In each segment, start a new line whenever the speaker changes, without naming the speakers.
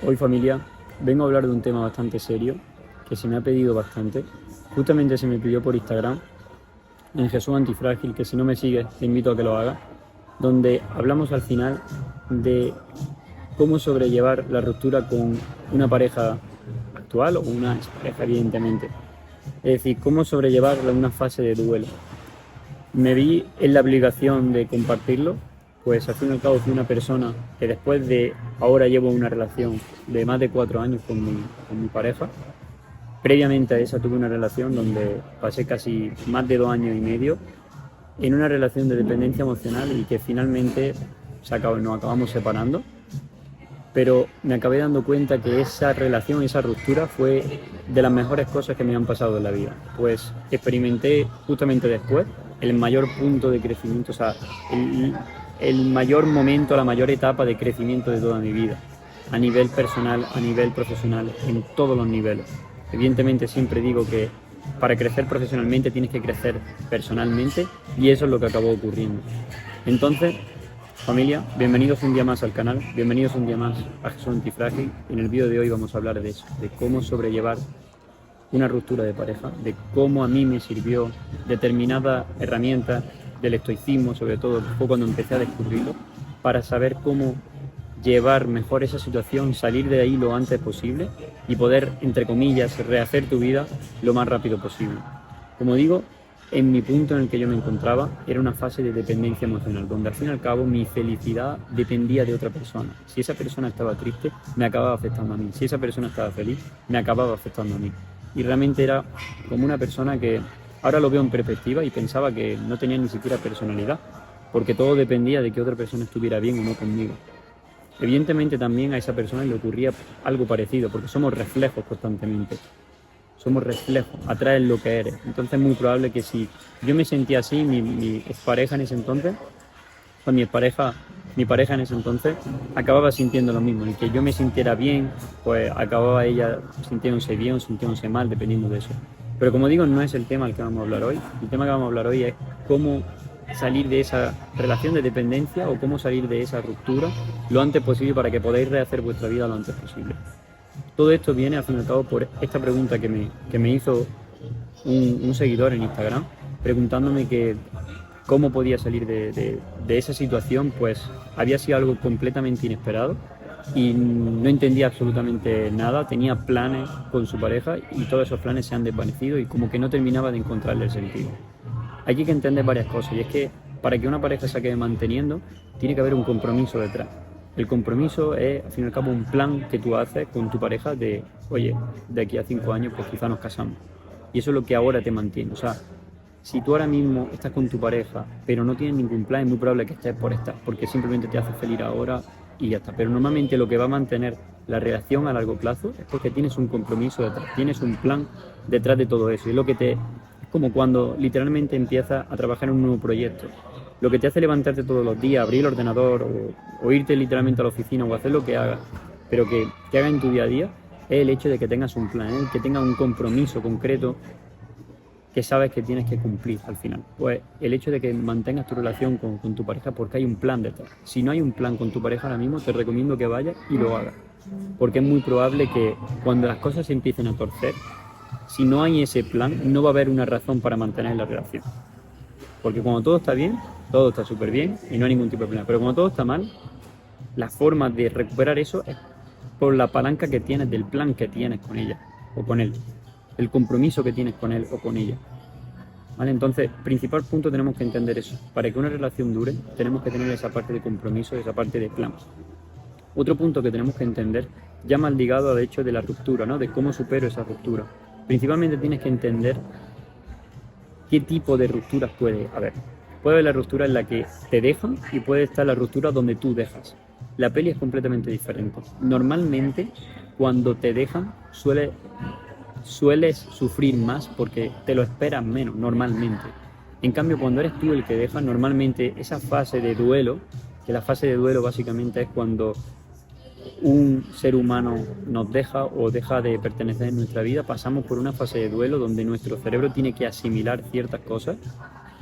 Hoy, familia, vengo a hablar de un tema bastante serio que se me ha pedido bastante. Justamente se me pidió por Instagram, en Jesús Antifrágil, que si no me sigues te invito a que lo hagas, donde hablamos al final de cómo sobrellevar la ruptura con una pareja actual o una expareja, evidentemente. Es decir, cómo sobrellevar una fase de duelo. Me vi en la obligación de compartirlo, pues al fin y al cabo fui una persona que después de, ahora llevo una relación de más de 4 años con mi pareja. Previamente a esa tuve una relación donde pasé casi más de 2 años y medio en una relación de dependencia emocional y que finalmente nos acabamos separando. Pero me acabé dando cuenta que esa relación, esa ruptura fue de las mejores cosas que me han pasado en la vida. Pues experimenté justamente después el mayor punto de crecimiento, o sea, el mayor momento, la mayor etapa de crecimiento de toda mi vida, a nivel personal, a nivel profesional, en todos los niveles. Evidentemente siempre digo que para crecer profesionalmente tienes que crecer personalmente y eso es lo que acabó ocurriendo. Entonces, familia, bienvenidos un día más al canal, bienvenidos un día más a Jesús Antifrágil. En el vídeo de hoy vamos a hablar de eso, de cómo sobrellevar una ruptura de pareja, de cómo a mí me sirvió determinada herramienta del estoicismo, sobre todo, que fue cuando empecé a descubrirlo, para saber cómo llevar mejor esa situación, salir de ahí lo antes posible y poder, entre comillas, rehacer tu vida lo más rápido posible. Como digo, en mi punto en el que yo me encontraba era una fase de dependencia emocional, donde al fin y al cabo mi felicidad dependía de otra persona. Si esa persona estaba triste, me acababa afectando a mí. Si esa persona estaba feliz, me acababa afectando a mí. Y realmente era como una persona que ahora lo veo en perspectiva y pensaba que no tenía ni siquiera personalidad, porque todo dependía de que otra persona estuviera bien o no conmigo. Evidentemente también a esa persona le ocurría algo parecido, porque somos reflejos constantemente. Somos reflejos, atraes lo que eres. Entonces es muy probable que si yo me sentía así, mi expareja en ese entonces, pues mi pareja en ese entonces acababa sintiendo lo mismo. Y que yo me sintiera bien, pues acababa ella sintiéndose bien o sintiéndose mal, dependiendo de eso. Pero como digo, no es el tema al que vamos a hablar hoy. El tema que vamos a hablar hoy es cómo salir de esa relación de dependencia o cómo salir de esa ruptura lo antes posible para que podáis rehacer vuestra vida lo antes posible. Todo esto viene al fin y al cabo por esta pregunta que me hizo un seguidor en Instagram, preguntándome que cómo podía salir de esa situación. Pues había sido algo completamente inesperado y no entendía absolutamente nada, tenía planes con su pareja y todos esos planes se han desvanecido y como que no terminaba de encontrarle el sentido. Hay que entender varias cosas y es que para que una pareja se quede manteniendo tiene que haber un compromiso detrás. El compromiso es, al fin y al cabo, un plan que tú haces con tu pareja de, oye, de aquí a 5 años pues quizá nos casamos. Y eso es lo que ahora te mantiene. O sea, si tú ahora mismo estás con tu pareja pero no tienes ningún plan, es muy probable que estés por estar, porque simplemente te hace feliz ahora y ya está. Pero normalmente lo que va a mantener la relación a largo plazo es porque tienes un compromiso detrás, tienes un plan detrás de todo eso. Y es lo que es como cuando literalmente empiezas a trabajar en un nuevo proyecto. Lo que te hace levantarte todos los días, abrir el ordenador o irte literalmente a la oficina o hacer lo que hagas, pero que hagas en tu día a día, es el hecho de que tengas un plan, que tengas un compromiso concreto que sabes que tienes que cumplir al final. Pues el hecho de que mantengas tu relación con tu pareja porque hay un plan detrás. Si no hay un plan con tu pareja ahora mismo, te recomiendo que vayas y lo hagas. Porque es muy probable que cuando las cosas se empiecen a torcer, si no hay ese plan, no va a haber una razón para mantener la relación. Porque cuando todo está bien, todo está súper bien y no hay ningún tipo de problema. Pero cuando todo está mal, la forma de recuperar eso es por la palanca que tienes del plan que tienes con ella o con él, el compromiso que tienes con él o con ella. ¿Vale? Entonces, principal punto, tenemos que entender eso. Para que una relación dure, tenemos que tener esa parte de compromiso, esa parte de plan. Otro punto que tenemos que entender, ya más ligado al hecho de la ruptura, ¿no? De cómo supero esa ruptura. Principalmente tienes que entender qué tipo de rupturas puede haber. Puede haber la ruptura en la que te dejan y puede estar la ruptura donde tú dejas. La peli es completamente diferente. Normalmente, cuando te dejan, sueles sufrir más porque te lo esperas menos, normalmente. En cambio, cuando eres tú el que deja, normalmente esa fase de duelo, que la fase de duelo básicamente es cuando un ser humano nos deja o deja de pertenecer en nuestra vida, pasamos por una fase de duelo donde nuestro cerebro tiene que asimilar ciertas cosas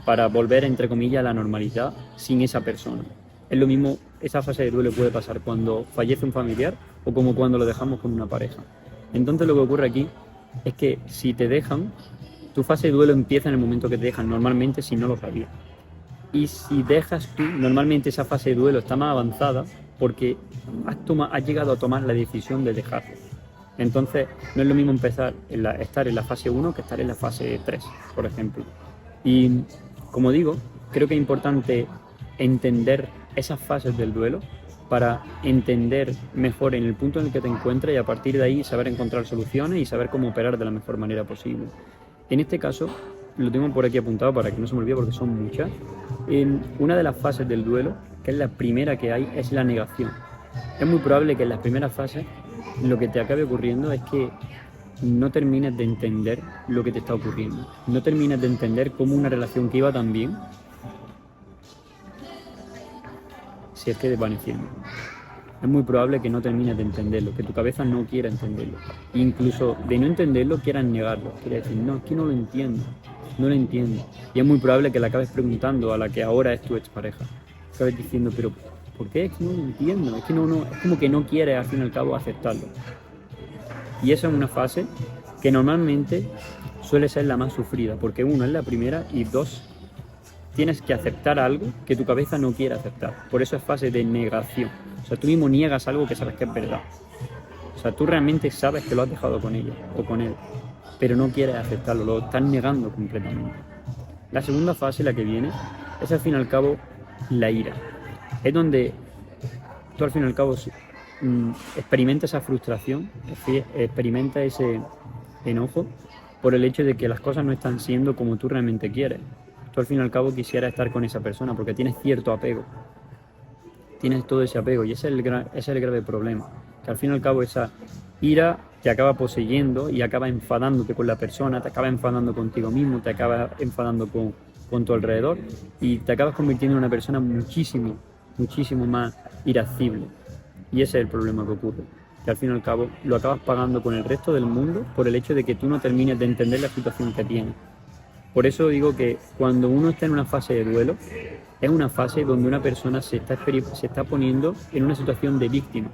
para volver, entre comillas, a la normalidad sin esa persona. Es lo mismo, esa fase de duelo puede pasar cuando fallece un familiar o como cuando lo dejamos con una pareja. Entonces lo que ocurre aquí es que si te dejan, tu fase de duelo empieza en el momento que te dejan, normalmente si no lo sabías. Y si dejas tú, normalmente esa fase de duelo está más avanzada porque has llegado a tomar la decisión de dejarlo. Entonces, no es lo mismo estar en la fase 1 que estar en la fase 3, por ejemplo. Y, como digo, creo que es importante entender esas fases del duelo para entender mejor en el punto en el que te encuentras y a partir de ahí saber encontrar soluciones y saber cómo operar de la mejor manera posible. En este caso, lo tengo por aquí apuntado para que no se me olvide porque son muchas. Una de las fases del duelo, que es la primera que hay, es la negación. Es muy probable que en las primeras fases lo que te acabe ocurriendo es que no termines de entender lo que te está ocurriendo. No termines de entender cómo una relación que iba tan bien se esté desvaneciendo. Es muy probable que no termines de entenderlo, que tu cabeza no quiera entenderlo. Incluso de no entenderlo quieras negarlo. Quieras decir, no, es que no lo entiendo. No lo entiendo. Y es muy probable que le acabes preguntando a la que ahora es tu expareja. Acabes diciendo, pero ¿por qué? Es que no lo entiendo. Es que no, es como que no quieres al fin y al cabo aceptarlo. Y esa es una fase que normalmente suele ser la más sufrida, porque uno es la primera y dos, tienes que aceptar algo que tu cabeza no quiere aceptar. Por eso es fase de negación. O sea, tú mismo niegas algo que sabes que es verdad. O sea, tú realmente sabes que lo has dejado con ella o con él, pero no quieres aceptarlo, lo estás negando completamente. La segunda fase, la que viene, es al fin y al cabo la ira. Es donde tú al fin y al cabo experimentas esa frustración, experimentas ese enojo por el hecho de que las cosas no están siendo como tú realmente quieres. Tú al fin y al cabo quisieras estar con esa persona porque tienes cierto apego. Tienes todo ese apego y ese es el grave problema. Que al fin y al cabo esa ira te acaba poseyendo y acaba enfadándote con la persona, te acaba enfadando contigo mismo, te acaba enfadando con tu alrededor y te acabas convirtiendo en una persona muchísimo más irascible. Y ese es el problema que ocurre. Que al fin y al cabo lo acabas pagando con el resto del mundo por el hecho de que tú no termines de entender la situación que tienes. Por eso digo que cuando uno está en una fase de duelo, es una fase donde una persona se está poniendo en una situación de víctima.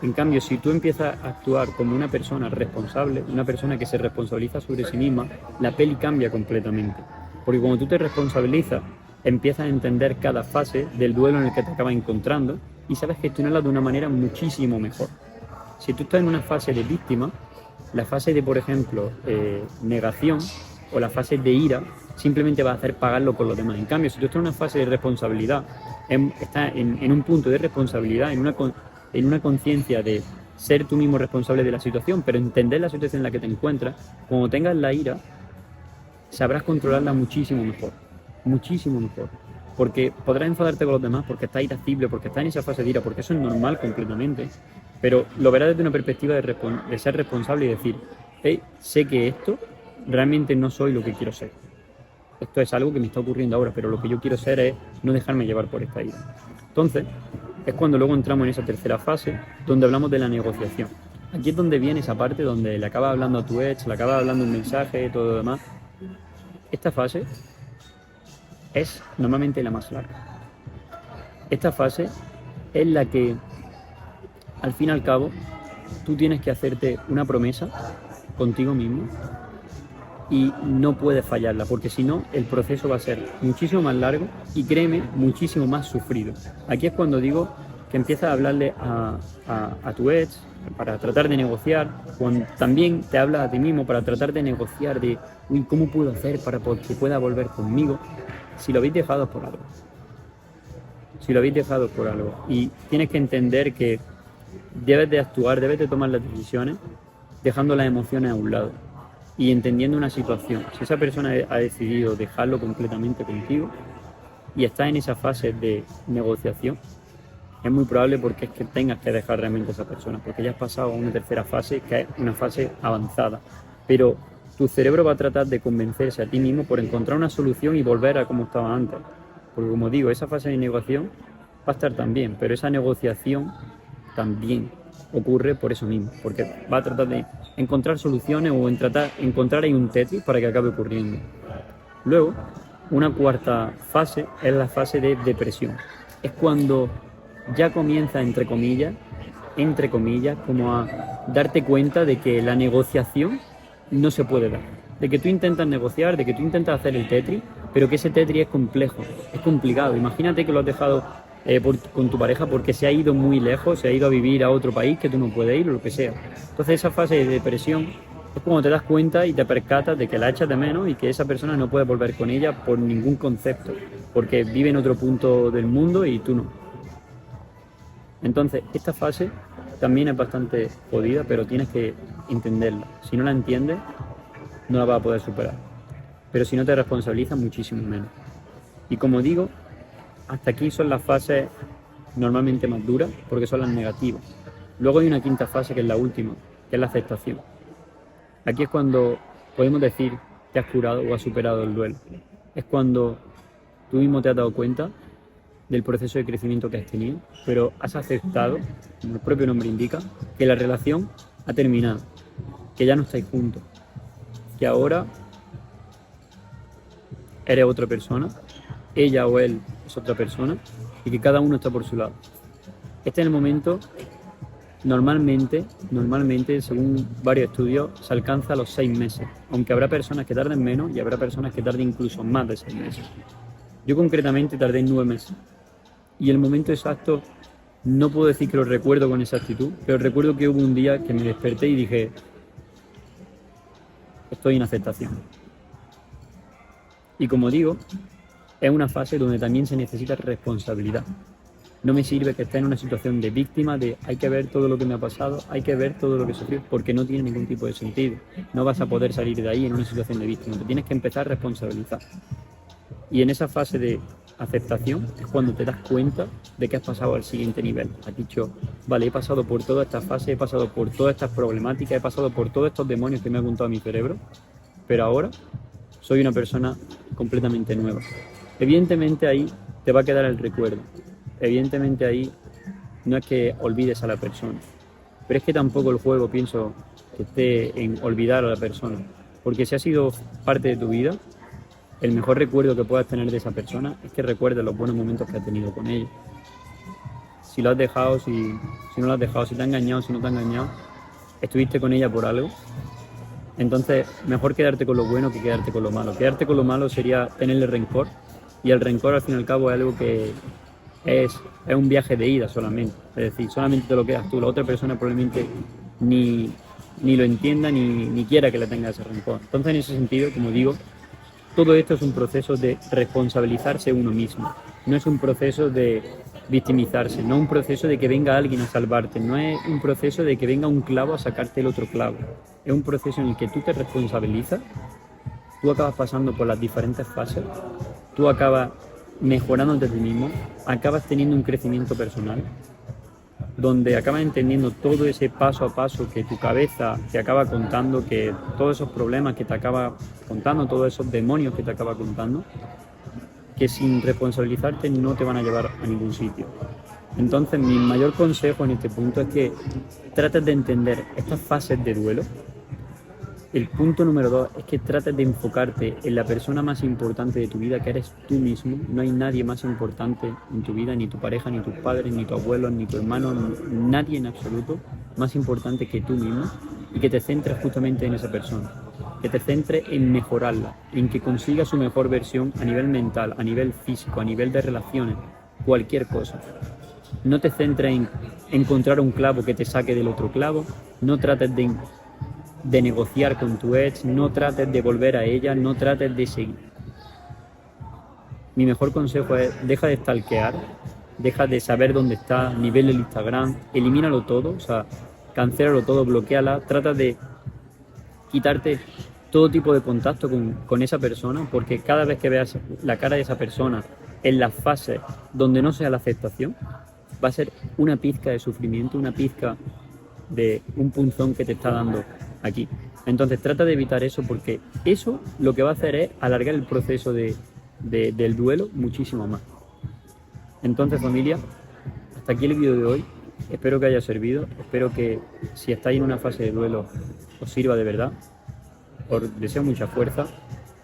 En cambio, si tú empiezas a actuar como una persona responsable, una persona que se responsabiliza sobre sí misma, la peli cambia completamente. Porque cuando tú te responsabilizas, empiezas a entender cada fase del duelo en el que te acabas encontrando y sabes gestionarla de una manera muchísimo mejor. Si tú estás en una fase de víctima, la fase de, por ejemplo, negación o la fase de ira, simplemente va a hacer pagarlo con los demás. En cambio, si tú estás en una fase de responsabilidad, estás en un punto de responsabilidad, en una conciencia de ser tú mismo responsable de la situación, pero entender la situación en la que te encuentras, cuando tengas la ira, sabrás controlarla muchísimo mejor. Muchísimo mejor. Porque podrás enfadarte con los demás, porque estás irascible, porque estás en esa fase de ira, porque eso es normal completamente. Pero lo verás desde una perspectiva de ser responsable y decir, hey, sé que esto realmente no soy lo que quiero ser. Esto es algo que me está ocurriendo ahora, pero lo que yo quiero ser es no dejarme llevar por esta ira. Entonces, es cuando luego entramos en esa tercera fase, donde hablamos de la negociación. Aquí es donde viene esa parte donde le acabas hablando a tu ex, le acabas hablando un mensaje y todo lo demás. Esta fase es normalmente la más larga. Esta fase es la que, al fin y al cabo, tú tienes que hacerte una promesa contigo mismo y no puedes fallarla, porque si no, el proceso va a ser muchísimo más largo y, créeme, muchísimo más sufrido. Aquí es cuando digo que empiezas a hablarle a tu ex para tratar de negociar, cuando también te hablas a ti mismo para tratar de negociar de, uy, ¿cómo puedo hacer para que pueda volver conmigo? Si lo habéis dejado por algo. Si lo habéis dejado por algo. Y tienes que entender que debes de actuar, debes de tomar las decisiones dejando las emociones a un lado y entendiendo una situación. Si esa persona ha decidido dejarlo completamente contigo y está en esa fase de negociación, es muy probable porque es que tengas que dejar realmente a esa persona, porque ya has pasado a una tercera fase que es una fase avanzada. Pero tu cerebro va a tratar de convencerse a ti mismo por encontrar una solución y volver a como estaba antes. Porque como digo, esa fase de negociación va a estar también, pero esa negociación también ocurre por eso mismo, porque va a tratar de encontrar soluciones o encontrar ahí un Tetris para que acabe ocurriendo. Luego, una cuarta fase es la fase de depresión. es cuando ya comienza, entre comillas, como a darte cuenta de que la negociación no se puede dar. De que tú intentas negociar, de que tú intentas hacer el Tetris, pero que ese Tetris es complejo, es complicado. Imagínate que lo has dejado con tu pareja porque se ha ido muy lejos, se ha ido a vivir a otro país que tú no puedes ir o lo que sea. Entonces esa fase de depresión es cuando te das cuenta y te percatas de que la echas de menos y que esa persona no puede volver con ella por ningún concepto, porque vive en otro punto del mundo y tú no. Entonces, esta fase también es bastante jodida, pero tienes que entenderla. Si no la entiendes, no la vas a poder superar. Pero si no te responsabilizas, muchísimo menos. Y como digo, hasta aquí son las fases normalmente más duras, porque son las negativas. Luego hay una quinta fase, que es la última, que es la aceptación. Aquí es cuando podemos decir que has curado o has superado el duelo. Es cuando tú mismo te has dado cuenta del proceso de crecimiento que has tenido, pero has aceptado, como el propio nombre indica, que la relación ha terminado, que ya no estáis juntos, que ahora eres otra persona, ella o él es otra persona, y que cada uno está por su lado. Este es el momento, normalmente, según varios estudios, se alcanza a los 6 meses, aunque habrá personas que tarden menos y habrá personas que tarden incluso más de 6 meses. Yo concretamente tardé 9 meses. Y el momento exacto, no puedo decir que lo recuerdo con exactitud, pero recuerdo que hubo un día que me desperté y dije, estoy en aceptación. Y como digo, es una fase donde también se necesita responsabilidad. No me sirve que esté en una situación de víctima, de hay que ver todo lo que me ha pasado, hay que ver todo lo que he sufrido, porque no tiene ningún tipo de sentido. No vas a poder salir de ahí en una situación de víctima, te tienes que empezar a responsabilizar. Y en esa fase de aceptación es cuando te das cuenta de que has pasado al siguiente nivel. Has dicho, vale, he pasado por toda esta fase, he pasado por todas estas problemáticas, he pasado por todos estos demonios que me ha contado mi cerebro, pero ahora soy una persona completamente nueva. Evidentemente ahí te va a quedar el recuerdo. Evidentemente ahí no es que olvides a la persona, pero es que tampoco el juego pienso que esté en olvidar a la persona, porque si ha sido parte de tu vida, el mejor recuerdo que puedas tener de esa persona es que recuerdes los buenos momentos que has tenido con ella. Si lo has dejado, si no lo has dejado, si te ha engañado, si no te ha engañado, estuviste con ella por algo. Entonces, mejor quedarte con lo bueno que quedarte con lo malo. Quedarte con lo malo sería tenerle rencor, y el rencor al fin y al cabo es algo que es un viaje de ida solamente. Es decir, solamente te lo quedas tú. La otra persona probablemente ni lo entienda ni quiera que le tenga ese rencor. Entonces, en ese sentido, como digo, todo esto es un proceso de responsabilizarse uno mismo. No es un proceso de victimizarse, no es un proceso de que venga alguien a salvarte, no es un proceso de que venga un clavo a sacarte el otro clavo. Es un proceso en el que tú te responsabilizas, tú acabas pasando por las diferentes fases, tú acabas mejorando de ti mismo, acabas teniendo un crecimiento personal, donde acabas entendiendo todo ese paso a paso que tu cabeza te acaba contando, que todos esos problemas que te acaba contando, todos esos demonios que te acaba contando, que sin responsabilizarte no te van a llevar a ningún sitio. Entonces, mi mayor consejo en este punto es que trates de entender estas fases de duelo. El punto número 2 es que trates de enfocarte en la persona más importante de tu vida, que eres tú mismo. No hay nadie más importante en tu vida, ni tu pareja, ni tus padres, ni tu abuelo, ni tu hermano, nadie en absoluto más importante que tú mismo, y que te centres justamente en esa persona, que te centres en mejorarla, en que consiga su mejor versión a nivel mental, a nivel físico, a nivel de relaciones, cualquier cosa. No te centres en encontrar un clavo que te saque del otro clavo, no trates de negociar con tu ex, no trates de volver a ella, no trates de seguir. Mi mejor consejo es, deja de stalkear, deja de saber dónde está, nivel el Instagram, elimínalo todo, o sea, cancélalo todo, bloqueala, trata de quitarte todo tipo de contacto con esa persona, porque cada vez que veas la cara de esa persona en las fases donde no sea la aceptación, va a ser una pizca de sufrimiento, una pizca de un punzón que te está dando aquí. Entonces trata de evitar eso, porque eso lo que va a hacer es alargar el proceso del duelo muchísimo más. Entonces, familia, hasta aquí el vídeo de hoy. Espero que haya servido, espero que si estáis en una fase de duelo os sirva de verdad. Os deseo mucha fuerza,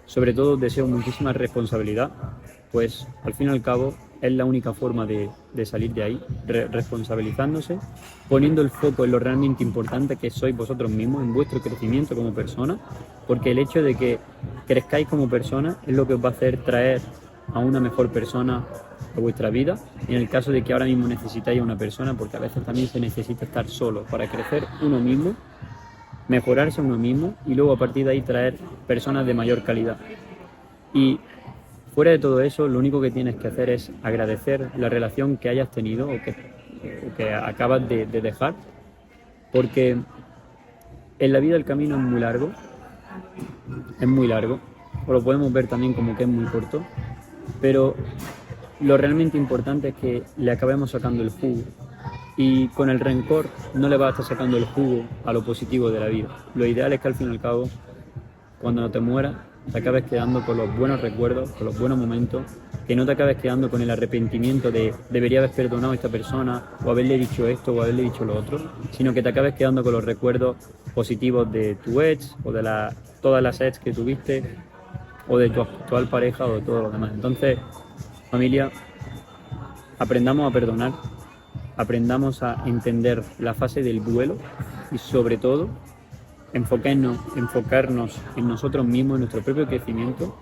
sobre todo os deseo muchísima responsabilidad, pues al fin y al cabo es la única forma de salir de ahí, responsabilizándose, poniendo el foco en lo realmente importante que sois vosotros mismos, en vuestro crecimiento como persona, porque el hecho de que crezcáis como persona es lo que os va a hacer traer a una mejor persona a vuestra vida, y en el caso de que ahora mismo necesitáis a una persona, porque a veces también se necesita estar solo para crecer uno mismo, mejorarse uno mismo y luego a partir de ahí traer personas de mayor calidad. Y fuera de todo eso, lo único que tienes que hacer es agradecer la relación que hayas tenido o que acabas de dejar, porque en la vida el camino es muy largo, o lo podemos ver también como que es muy corto, pero lo realmente importante es que le acabemos sacando el jugo. Y con el rencor no le vas a estar sacando el jugo a lo positivo de la vida. Lo ideal es que al fin y al cabo, cuando no te mueras, te acabes quedando con los buenos recuerdos, con los buenos momentos, que no te acabes quedando con el arrepentimiento de debería haber perdonado a esta persona, o haberle dicho esto, o haberle dicho lo otro, sino que te acabes quedando con los recuerdos positivos de tu ex, o de todas las ex que tuviste, o de tu actual pareja, o de todo lo demás. Entonces, familia, aprendamos a perdonar, aprendamos a entender la fase del duelo y sobre todo enfocarnos en nosotros mismos, en nuestro propio crecimiento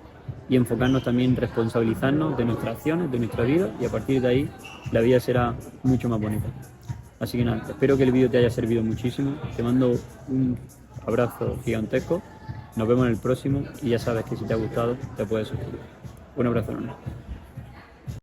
y enfocarnos también en responsabilizarnos de nuestras acciones, de nuestra vida, y a partir de ahí la vida será mucho más bonita. Así que nada, espero que el vídeo te haya servido muchísimo, te mando un abrazo gigantesco, nos vemos en el próximo y ya sabes que si te ha gustado te puedes suscribir. Un abrazo enorme.